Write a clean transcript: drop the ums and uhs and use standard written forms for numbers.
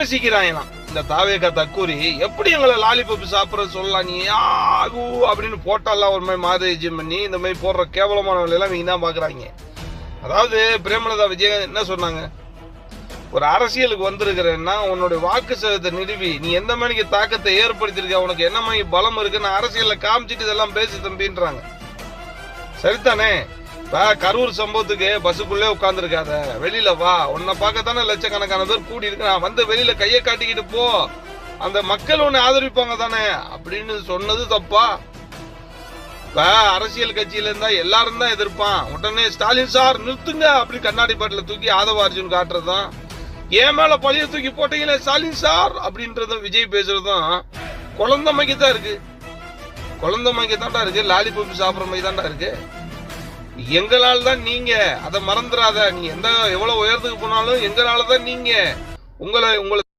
பேசிக்கிறாங்களாம் இந்த தாவேகா தக்கூரி. எப்படி எங்களை லாலிபப் சாப்பிட சொல்லலாம் நீ ஆகு அப்படின்னு போட்டாலாம் ஒரு மாதிரி மாதேஜம் பண்ணி இந்த மாதிரி போடுற கேவலமான வேலையெல்லாம் இவங்க தான் பாக்குறாங்க. அதாவது பிரேமலதா விஜயகாந்த் என்ன சொன்னாங்க, ஒரு அரசியலுக்கு வந்திருக்கிறேன்னா உன்னுடைய வாக்கு சதத்தை நிறுவி நீ எந்த மணிக்கு தாக்கத்தை ஏற்படுத்திருக்க, உனக்கு என்ன மாதிரி பலம் இருக்குன்னு அரசியல்ல காமிச்சிட்டு இதெல்லாம் பேசி தம்பின்றாங்க. சரிதானே? கரூர் சம்பவத்துக்கு பஸ்ஸுக்குள்ளே உட்கார்ந்து இருக்காத, வெளியில வா, உன்னை பார்க்கத்தானே லட்சக்கணக்கான பேர் கூடி இருக்கிறான், வந்து வெளியில கையை காட்டிக்கிட்டு போ, அந்த மக்கள் உன்னை ஆதரிப்பாங்க தானே அப்படின்னு சொன்னது தப்பா? அரசியல் கட்சியில இருந்தா எல்லாரும் தான் எதிர்ப்பான், உடனே ஸ்டாலின் சார் நிறுத்துங்க அப்படி கண்ணாடி பாட்டில தூக்கி ஆதவ அர்ஜுன் காட்டுறதும், ஏன் மேல பழைய தூக்கி போட்டீங்களே ஸ்டாலின் சார் அப்படின்றதும் விஜய் பேசுறதும் குழந்தைமைக்கு தான் இருக்கு. குழந்தைமைக்கு தான்டா இருக்கு, லாலிபப் சாப்பிட்ற மாதிரி தான்டா இருக்கு. எங்களால தான் நீங்க அதை மறந்துடாத, நீ எவ்வளவு உயரத்துக்கு போனாலும் எங்களால தான் நீங்க உங்களை